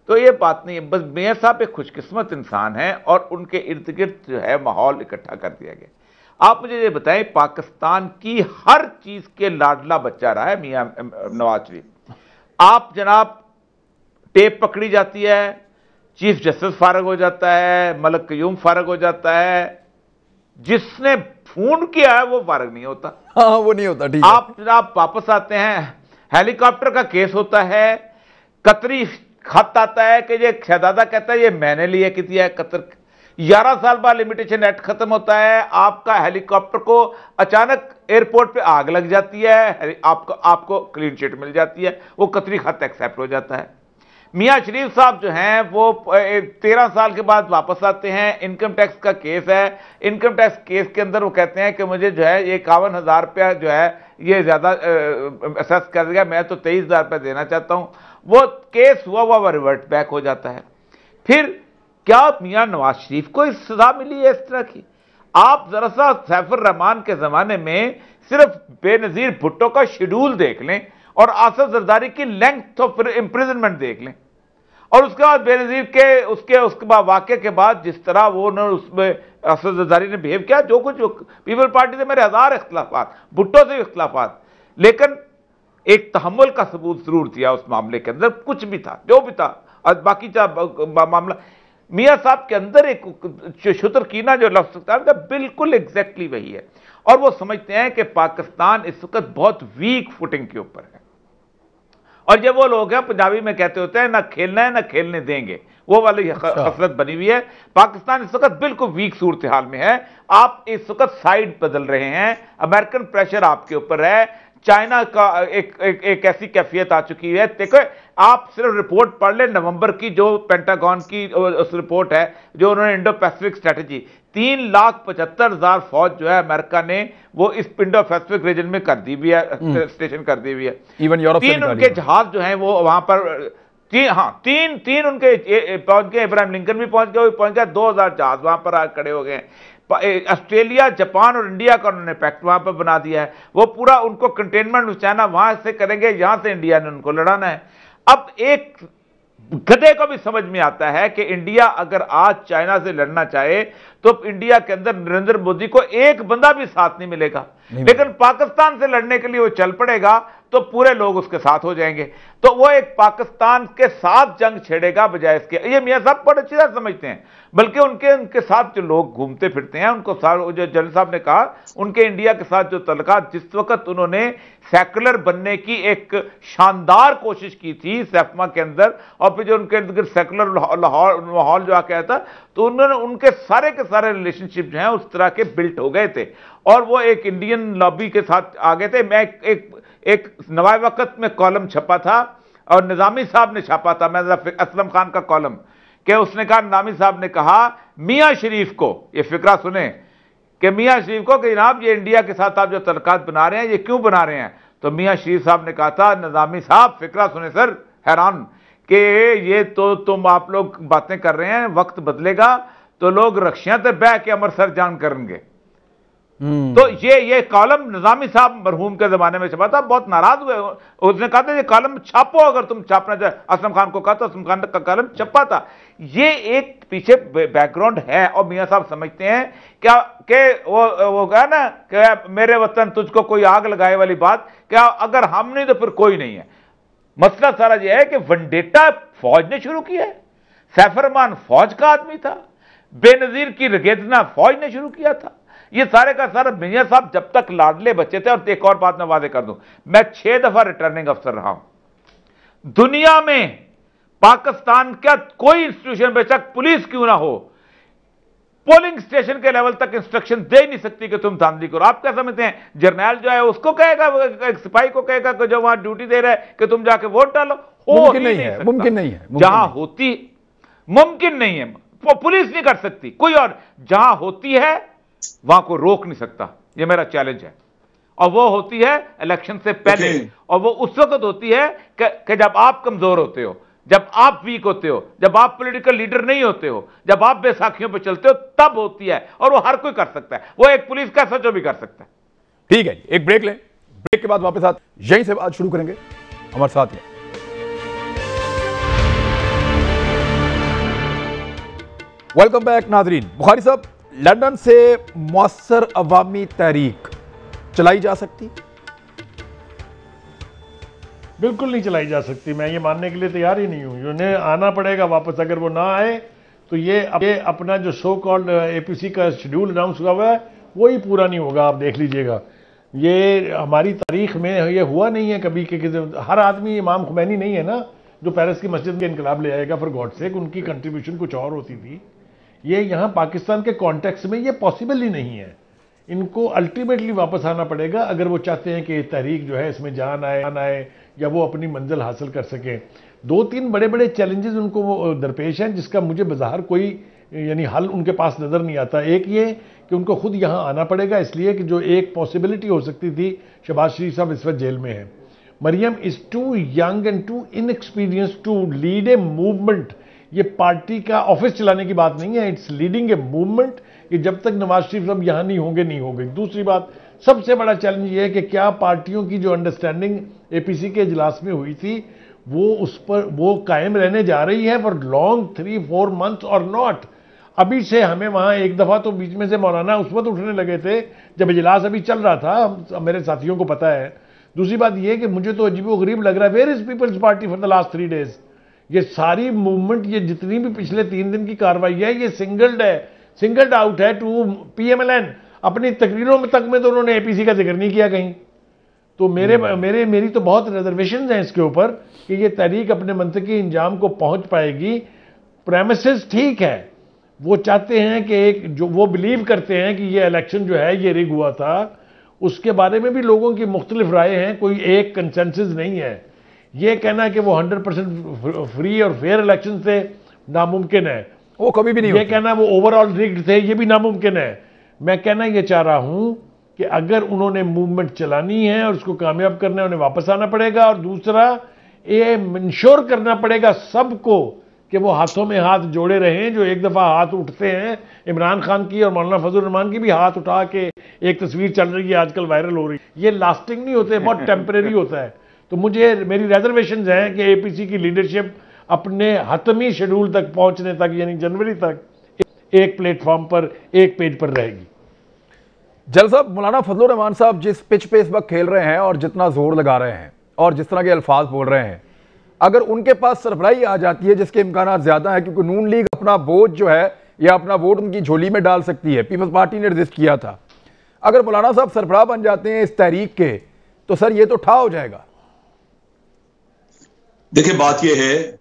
तो ये बात नहीं है, बस मियाँ साहब एक खुशकिस्मत इंसान हैं और उनके इर्द गिर्द जो है माहौल इकट्ठा कर दिया गया। आप मुझे ये बताएं, पाकिस्तान की हर चीज के लाडला बच्चा रहा है मियाँ नवाज शरीफ। आप जनाब, टेप पकड़ी जाती है, चीफ जस्टिस फारग हो जाता है, मलक कयूम फारग हो जाता है, जिसने फोन किया है वो फारग नहीं होता। हाँ, वो नहीं होता। ठीक है। आप जनाब वापस आते हैं, हेलीकॉप्टर का केस होता है, कतरी खत आता है कि ये शहजादा कहता है ये मैंने लिया कि दिया है कतर। 11 साल बाद लिमिटेशन एक्ट खत्म होता है, आपका हेलीकॉप्टर को अचानक एयरपोर्ट पे आग लग जाती है, आपको क्लीन चिट मिल जाती है, वो कतरी खत एक्सेप्ट हो जाता है। मियाँ शरीफ साहब जो हैं वो 13 साल के बाद वापस आते हैं, इनकम टैक्स का केस है। इनकम टैक्स केस के अंदर वो कहते हैं कि मुझे जो है ये 51,000 रुपया जो है ये ज्यादा असेस कर दिया, मैं तो 23,000 रुपया देना चाहता हूं। वो केस हुआ वो रिवर्ट बैक हो जाता है। फिर क्या मियाँ नवाज शरीफ को इस सजा मिली है इस तरह की? आप जरा सा सैफुर रहमान के जमाने में सिर्फ बेनजीर भुट्टो का शेड्यूल देख लें और आसिफ जरदारी की लेंथ ऑफ इंप्रिजनमेंट देख लें, और उसके बाद बेनजीर के उसके बाद वाकये के बाद जिस तरह वो उसमें आसिफ जरदारी ने बिहेव किया, जो कुछ पीपल पार्टी से मेरे 1000 इख्तलाफात, भुट्टो से इख्तलाफात, लेकिन एक तहम्मुल का सबूत जरूर दिया उस मामले के अंदर। कुछ भी था जो भी था, और बाकी मामला मियाँ साहब के अंदर एक शुतरकीना जो लफ्ज था बिल्कुल एग्जैक्टली वही है। और वो समझते हैं कि पाकिस्तान इस वक्त बहुत वीक फुटिंग के ऊपर है, और जब वो लोग हैं पंजाबी में कहते होते हैं ना खेलना है ना खेलने देंगे, वो वाली हसरत बनी हुई है। पाकिस्तान इस वक्त बिल्कुल वीक सूरत हाल में है। आप इस वक्त साइड बदल रहे हैं, अमेरिकन प्रेशर आपके ऊपर है, चाइना का एक ऐसी कैफियत आ चुकी है। देखो, आप सिर्फ रिपोर्ट पढ़ लें नवंबर की, जो पेंटागन की उस रिपोर्ट है जो उन्होंने इंडो पैसिफिक स्ट्रेटेजी, 3,75,000 फौज जो है अमेरिका ने वो इस इंडो पैसिफिक रीजन में कर दी हुई है, स्टेशन कर दी हुई है। इवन यूरोप से 3 उनके जहाज जो हैं वो वहां पर तीन उनके पहुंच गए। इब्राहिम लिंकन भी पहुंच गया, 2,000 जहाज वहां पर खड़े हो गए। ऑस्ट्रेलिया, जापान और इंडिया का उन्होंने पैक्ट वहां पर बना दिया है। वो पूरा उनको कंटेनमेंट चाइना वहां से करेंगे, यहां से इंडिया ने उनको लड़ाना है। अब एक गधे को भी समझ में आता है कि इंडिया अगर आज चाइना से लड़ना चाहे तो इंडिया के अंदर नरेंद्र मोदी को एक बंदा भी साथ नहीं मिलेगा, लेकिन पाकिस्तान से लड़ने के लिए वो चल पड़ेगा तो पूरे लोग उसके साथ हो जाएंगे। तो वो एक पाकिस्तान के साथ जंग छेड़ेगा बजाय इसके। ये मियाँ साहब बहुत अच्छी तरह समझते हैं, बल्कि उनके साथ जो लोग घूमते फिरते हैं उनको जो जनरल साहब ने कहा, उनके इंडिया के साथ जो तल्लुकात, जिस वक्त उन्होंने सेकुलर बनने की एक शानदार कोशिश की थी सैफमा के अंदर, और फिर जो उनके इर्द गिर्द सेकुलर माहौल जो आके आया था, तो उन्होंने उनके सारे के सारे रिलेशनशिप जो हैं उस तरह के बिल्ट हो गए थे, और वो एक इंडियन लॉबी के साथ आ गए थे। मैं एक नवाए वक्त में कॉलम छपा था और निजामी साहब ने छापा था, मैं असलम खान का कॉलम, कि उसने कहा, निजामी साहब ने कहा मियाँ शरीफ को, ये फिक्रा सुने, कि मियाँ शरीफ को कि जनाब ये इंडिया के साथ आप जो तल्लुकात बना रहे हैं ये क्यों बना रहे हैं? तो मियाँ शरीफ साहब ने कहा था, निजामी साहब फिक्रा सुने सर, हैरान कि ये तो तुम आप लोग बातें कर रहे हैं, वक्त बदलेगा तो लोग रक्षियां ते बह के अमृतसर जान करेंगे। तो ये कॉलम निजामी साहब मरहूम के जमाने में छपा था, बहुत नाराज हुए। उसने कहा था ये कॉलम छापो, अगर तुम छापना चाहे। असलम खान को कहा था, असलम खान का कॉलम छपा था। ये एक पीछे बैकग्राउंड है, और मियाँ साहब समझते हैं क्या कि वो कहा ना कि मेरे वतन तुझको कोई आग लगाए वाली बात, क्या अगर हम नहीं तो फिर कोई नहीं है। मसला सारा यह है कि वनडेटा फौज ने शुरू किया है, सैफुर रहमान फौज का आदमी था, बेनजीर की रगेदना फौज ने शुरू किया था। ये सारे का सारा मियाँ साहब जब तक लाडले बच्चे थे। और एक और बात मैं वादे कर दूं, मैं 6 दफा रिटर्निंग अफसर रहा हूं। दुनिया में पाकिस्तान का कोई इंस्टीट्यूशन, बेशक पुलिस क्यों ना हो, पोलिंग स्टेशन के लेवल तक इंस्ट्रक्शन दे ही नहीं सकती कि तुम धांधली करो। आप क्या समझते हैं जर्नैल जो है उसको कहेगा, एक सिपाही को कहेगा कि जो वहां ड्यूटी दे रहा है कि तुम जाके वोट डालो? मुमकिन नहीं है, मुमकिन नहीं है। जहां होती, मुमकिन नहीं है, वो पुलिस नहीं कर सकती, कोई और जहां होती है वहां को रोक नहीं सकता। ये मेरा चैलेंज है। और वो होती है इलेक्शन से पहले, और वो उस वक्त होती है कि जब आप कमजोर होते हो, जब आप वीक होते हो, जब आप पॉलिटिकल लीडर नहीं होते हो, जब आप बेसाखियों पे चलते हो, तब होती है। और वो हर कोई कर सकता है, वो एक पुलिस का सचो भी कर सकता है। ठीक है, एक ब्रेक लें, ब्रेक के बाद वापस आते यहीं से बात शुरू करेंगे। हमारे साथ हैं वेलकम बैक नाजरीन। बुखारी साहब, लंदन से मौसर अवामी तहरीक चलाई जा सकती? बिल्कुल नहीं चलाई जा सकती। मैं ये मानने के लिए तैयार ही नहीं हूँ। उन्हें आना पड़ेगा वापस। अगर वो ना आए तो ये अपना जो सो कॉल्ड एपीसी का शेड्यूल अनाउंस हुआ है वो ही पूरा नहीं होगा। आप देख लीजिएगा, ये हमारी तारीख में ये हुआ नहीं है कभी कि हर आदमी इमाम खुमैनी नहीं है ना, जो पेरिस की मस्जिद में इनकलाब ले आएगा। फॉर गॉड सेक, उनकी कंट्रीब्यूशन कुछ और होती थी। ये यहाँ पाकिस्तान के कॉन्टेक्स्ट में ये पॉसिबल ही नहीं है। इनको अल्टीमेटली वापस आना पड़ेगा अगर वो चाहते हैं कि तहरीक जो है इसमें जान आए या वो अपनी मंजिल हासिल कर सकें। 2-3 बड़े बड़े चैलेंजेस उनको वो दरपेश हैं, जिसका मुझे बाहर कोई यानी हल उनके पास नज़र नहीं आता। एक ये कि उनको खुद यहाँ आना पड़ेगा, इसलिए कि जो एक पॉसिबिलिटी हो सकती थी, शहबाज शरीफ साहब इस वक्त जेल में हैं। Maryam is too young and too inexperience to lead a movement. ये पार्टी का ऑफिस चलाने की बात नहीं है, इट्स लीडिंग ए मूवमेंट। कि जब तक नवाज शरीफ साहब यहाँ नहीं होंगे नहीं होगी। दूसरी बात, सबसे बड़ा चैलेंज ये है कि क्या पार्टियों की जो अंडरस्टैंडिंग एपीसी के इजलास में हुई थी वो उस पर वो कायम रहने जा रही है फॉर लॉन्ग 3-4 मंथ्स और नॉट। अभी से हमें वहाँ एक दफ़ा तो बीच में से मौलाना उस वक्त उठने लगे थे जब इजलास अभी चल रहा था, मेरे साथियों को पता है। दूसरी बात ये कि मुझे तो अजीब गरीब लग रहा है, where is peoples party for the last 3 days. ये सारी मूवमेंट, ये जितनी भी पिछले 3 दिन की कार्रवाई है, ये सिंगल्ड आउट है टू पीएमएलएन। अपनी तकरीरों में तक में तो उन्होंने एपीसी का जिक्र नहीं किया कहीं। तो मेरी तो बहुत रिजर्वेशन हैं इसके ऊपर कि ये तहरीक अपने मंतकी इंजाम को पहुंच पाएगी। प्रेमिसेस ठीक है, वो चाहते हैं कि एक जो वो बिलीव करते हैं कि ये इलेक्शन जो है ये रिग हुआ था, उसके बारे में भी लोगों की मुख्तलिफ राय हैं, कोई एक कंसेंसस नहीं है। ये कहना कि वो 100% फ्री और फेयर इलेक्शन थे नामुमकिन है, वो कभी भी नहीं। ये कहना वो ओवरऑल रिग्ड थे, ये भी नामुमकिन है। मैं कहना ये चाह रहा हूं कि अगर उन्होंने मूवमेंट चलानी है और उसको कामयाब करना है, उन्हें वापस आना पड़ेगा। और दूसरा, ये इंश्योर करना पड़ेगा सबको कि वो हाथों में हाथ जोड़े रहें। जो एक दफ़ा हाथ उठते हैं, इमरान खान की और मौलाना फजल रहमान की भी हाथ उठा के एक तस्वीर चल रही है आजकल, वायरल हो रही है, ये लास्टिंग नहीं होते, बहुत टेम्परेरी होता है। तो मेरी रिजर्वेशन हैं कि एपीसी की लीडरशिप अपने हतमी शेड्यूल तक पहुंचने तक, यानी जनवरी तक, एक प्लेटफॉर्म पर, एक पेज पर रहेगी। जल साहब, मौलाना फजलुर रहमान साहब जिस पिच पे इस वक्त खेल रहे हैं और जितना जोर लगा रहे हैं और जिस तरह के अल्फाज बोल रहे हैं, अगर उनके पास सरबराही आ जाती है, जिसके इम्कान ज्यादा है, क्योंकि नून लीग अपना बोझ जो है या अपना वोट उनकी झोली में डाल सकती है, पीपल्स पार्टी ने रजिस्ट किया था। अगर मौलाना साहब सरबराह बन जाते हैं इस तहरीक के, तो सर ये तो ठा हो जाएगा। देखिए, बात यह है,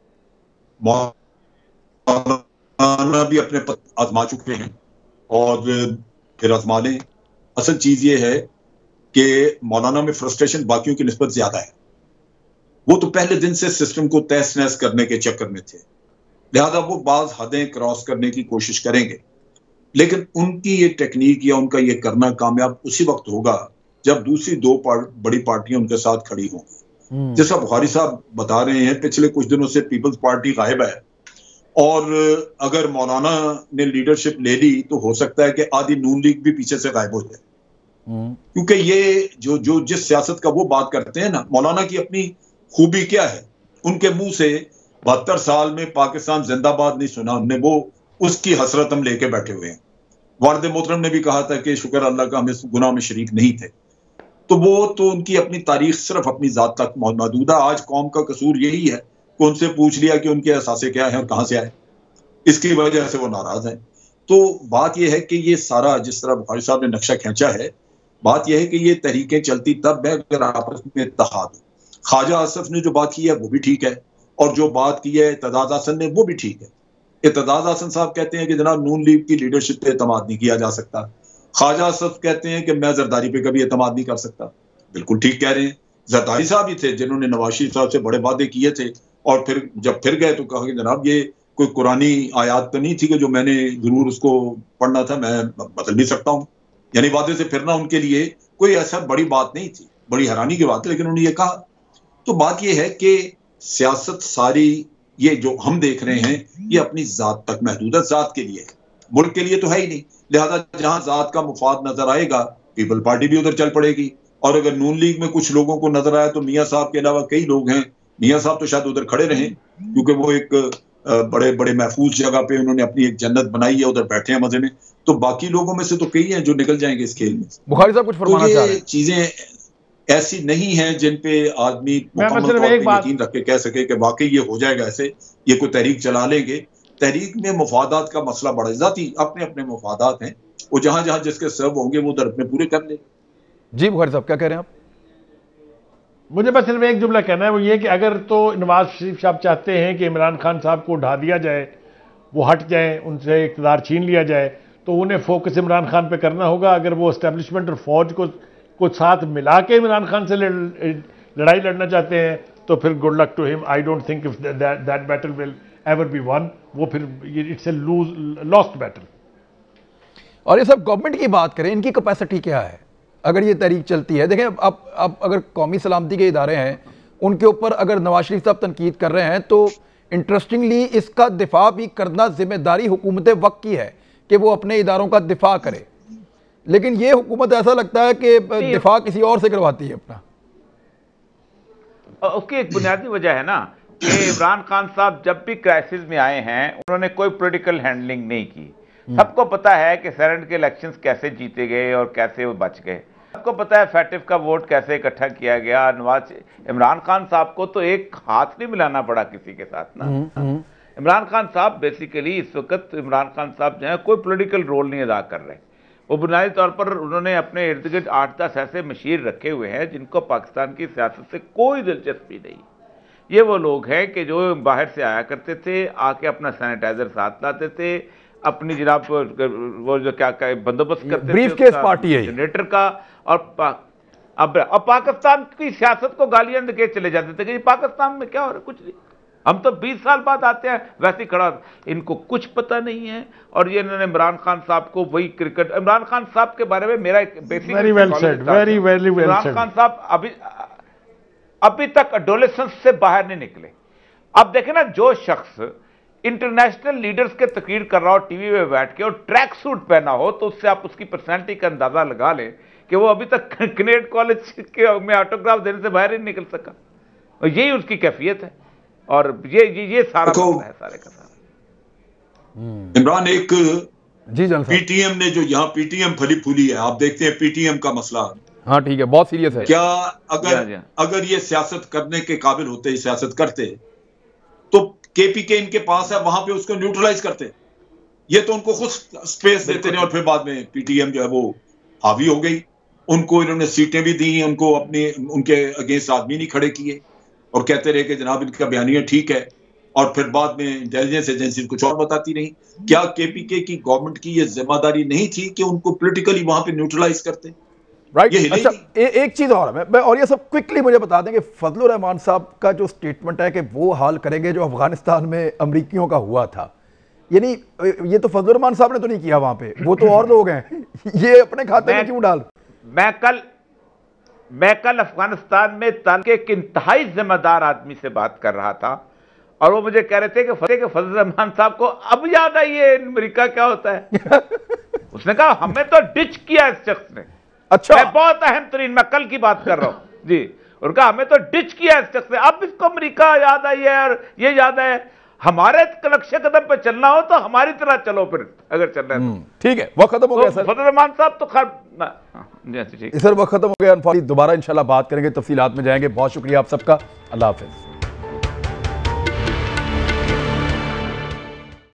मौलाना भी अपने आजमा चुके हैं और फिर आजमा लें। असल चीज ये है कि मौलाना में फ्रस्ट्रेशन बाकियों की निस्बत ज्यादा है। वो तो पहले दिन से सिस्टम को तहस नहस करने के चक्कर में थे, लिहाजा वो बाज हदें क्रॉस करने की कोशिश करेंगे। लेकिन उनकी ये टेक्निक या उनका ये करना कामयाब उसी वक्त होगा जब दूसरी 2 बड़ी पार्टियां उनके साथ खड़ी होंगी। जैसा बुखारी साहब बता रहे हैं, पिछले कुछ दिनों से पीपल्स पार्टी गायब है और अगर मौलाना ने लीडरशिप ले ली तो हो सकता है कि आधी नून लीग भी पीछे से गायब हो जाए। क्योंकि ये जो जिस सियासत का वो बात करते हैं ना, मौलाना की अपनी खूबी क्या है, उनके मुंह से 72 साल में पाकिस्तान जिंदाबाद नहीं सुना हमने, वो उसकी हसरत हम लेके बैठे हुए हैं। वालिद मोहतरम ने भी कहा था कि शुक्र अल्लाह का हम इस गुनाह में शरीक नहीं थे। तो वो तो उनकी अपनी तारीख सिर्फ अपनी जात तक मौजूद है। आज कौम का कसूर यही है कि उनसे पूछ लिया कि उनके एहसासे क्या है और कहां से आए, इसकी वजह से वो नाराज हैं। तो बात यह है कि ये सारा जिस तरह बुखारी साहब ने नक्शा खींचा है, बात यह है कि ये तहरीकें चलती तब है अगर आपस में इत्तेहाद हो। ख्वाजा आसफ ने जो बात की है वो भी ठीक है और जो बात की है तदाद हसन ने वो भी ठीक है। इत्तेदाद हसन साहब कहते हैं कि जनाब नून लीग की लीडरशिप पे एतमाद नहीं किया जा सकता। ख्वाजा असद कहते हैं कि मैं जरदारी पे कभी एतमाद नहीं कर सकता। बिल्कुल ठीक कह रहे हैं। जरदारी साहब ही थे जिन्होंने नवाज शरीफ साहब से बड़े वादे किए थे और फिर जब फिर गए तो कहा कि जनाब ये कोई कुरानी आयात तो नहीं थी कि जो मैंने जरूर उसको पढ़ना था, मैं बदल भी सकता हूँ। यानी वादे से फिरना उनके लिए कोई ऐसा बड़ी बात नहीं थी, बड़ी हैरानी की बात है, लेकिन उन्होंने ये कहा। तो बात ये है कि सियासत सारी ये जो हम देख रहे हैं ये अपनी जात तक महदूद है, जात के लिए, मुल्क के लिए तो है ही नहीं। लिहाजा जहां जात का मुफाद नजर आएगा पीपल पार्टी भी उधर चल पड़ेगी। और अगर नून लीग में कुछ लोगों को नजर आया तो मियां साहब के अलावा कई लोग हैं, मियां साहब तो शायद उधर खड़े रहें क्योंकि वो एक बड़े बड़े महफूज जगह पे उन्होंने अपनी एक जन्नत बनाई है, उधर बैठे हैं मजे में। तो बाकी लोगों में से तो कई हैं जो निकल जाएंगे इस खेल में। बुखारी साहब कुछ फरमाना चाह रहे हैं? चीजें ऐसी नहीं हैं जिन पे आदमी मुकम्मल तौर पे यकीन रख के कह सके कि वाकई ये हो जाएगा ऐसे, ये कोई तहरीक चला लेंगे। तहरीक में मुफादात का मसला बड़ा जाती अपने अपने मुफादात हैं, वो जहां जहां जिसके सर्व होंगे वो उधर अपने पूरे कर ले। जी बुखारी साहब क्या कह रहे हैं आप? मुझे बस सिर्फ एक जुमला कहना है, वो ये कि अगर तो नवाज शरीफ साहब चाहते हैं कि इमरान खान साहब को उठा दिया जाए, वो हट जाए, उनसे इक़्तिदार छीन लिया जाए, तो उन्हें फोकस इमरान खान पे करना होगा। अगर वो एस्टेब्लिशमेंट और फौज को साथ मिला के इमरान खान से लड़ाई लड़ना चाहते हैं तो फिर good luck to him. I don't think if that battle will ever be won. वो फिर इट्स ए लॉस्ट बैटल। और ये सब गवर्नमेंट की बात करें, इनकी कैपेसिटी क्या है अगर ये तहरीक चलती है? देखें अब अगर कौमी सलामती के इदारे हैं उनके ऊपर अगर नवाज शरीफ साहब तनकीद कर रहे हैं तो इंटरेस्टिंगली इसका दिफा भी करना जिम्मेदारी हुकूमत वक्त की है कि वो अपने इदारों का दिफा करे, लेकिन ये हुकूमत ऐसा लगता है कि दिफा किसी और से करवाती है अपना। उसकी एक बुनियादी वजह है ना कि इमरान खान साहब जब भी क्राइसिस में आए हैं उन्होंने कोई पॉलिटिकल हैंडलिंग नहीं की। सबको पता है कि सेनेट के इलेक्शंस कैसे जीते गए और कैसे वो बच गए। सबको पता है फैटिफ का वोट कैसे इकट्ठा किया गया। इमरान खान साहब को तो एक हाथ नहीं मिलाना पड़ा किसी के साथ ना। इमरान खान साहब बेसिकली इस वक्त इमरान खान साहब जो है कोई पॉलिटिकल रोल नहीं अदा कर रहे। वो बुनियादी तौर पर उन्होंने अपने इर्द गिर्द 8-10 ऐसे मशीर रखे हुए हैं जिनको पाकिस्तान की सियासत से कोई दिलचस्पी नहीं। ये वो लोग हैं कि जो बाहर से आया करते थे, आके अपना सैनिटाइजर साथ लाते थे, अपनी जनाब वो जो क्या बंदोबस्त करते थे ब्रीफकेस पार्टी है जनरेटर का, और पाकिस्तान की सियासत को गालियां दे चले जाते थे कि पाकिस्तान में क्या हो रहा है, कुछ नहीं, हम तो 20 साल बाद आते हैं वैसे ही खड़ा। इनको कुछ पता नहीं है। और ये इन्होंने इमरान खान साहब को वही क्रिकेट, इमरान खान साहब के बारे में मेरा एक बेसिक इमरान खान साहब अभी तक एडोलेसेंस से बाहर नहीं निकले। अब देखें ना, जो शख्स इंटरनेशनल लीडर्स के तकरीर कर रहा हो टीवी में बैठ के और ट्रैक सूट पहना हो तो उससे आप उसकी पर्सनैलिटी का अंदाजा लगा लें कि वो अभी तक कनेड कॉलेज में ऑटोग्राफ देने से बाहर ही नहीं निकल सका। और यही उसकी कैफियत है और ये सारा है सारे का सारा। इमरान एक जी जनाब, पीटीएम ने जो यहाँ पीटीएम फली फूली है, आप देखते हैं पीटीएम का मसला। हाँ ठीक है, बहुत सीरियस है। क्या अगर ये सियासत करने के काबिल होते, सियासत करते तो केपीके इनके पास है, वहां पे उसको न्यूट्रलाइज करते। ये तो उनको खुद स्पेस देते रहे और फिर बाद में पीटीएम जो है वो हावी हो गई। उनको इन्होंने सीटें भी दी, उनको अपने उनके अगेंस्ट आदमी नहीं खड़े किए और कहते रहे कि जनाब इनका बयानिया ठीक है, और फिर बाद में इंटेलिजेंस एजेंसी कुछ और बताती रही। क्या केपीके की गवर्नमेंट की ये जिम्मेदारी नहीं थी कि उनको पॉलिटिकली वहां पे न्यूट्रलाइज करते? राइट। अच्छा एक चीज और मैं और ये सब क्विकली मुझे बता दें कि फजलुर रहमान साहब का जो स्टेटमेंट है कि वो हाल करेंगे जो अफगानिस्तान में अमरीकियों का हुआ था, यानी ये तो फजलुर रहमान साहब ने तो नहीं किया वहां पे, वो तो और लोग हैं। ये अपने खाते में क्यों डाल? मैं कल अफगानिस्तान में तालिबान के एक इंतहाई जिम्मेदार आदमी से बात कर रहा था और वो मुझे कह रहे थे कि फजलुर रहमान साहब को अब याद आई है अमेरिका क्या होता है। उसने कहा हमें तो डिच किया इस शख्स ने। अच्छा, मैं बहुत अहम तरीन, मैं कल की बात कर रहा हूं जी। उनका हमें तो डिच किया इस शख्स ने, अब इसको अमेरिका याद आई है और ये याद है। हमारे नक्शे कदम पे चलना हो तो हमारी तरह चलो फिर, अगर चलना है ठीक है। वक्त खत्म हो गया सर। फजलुर रहमान साहब तो खैर सर वक्त खत्म हो गया। दोबारा इंशाल्लाह बात करेंगे, तफसीलात में जाएंगे। बहुत शुक्रिया आप सबका। अल्लाह हाफिज।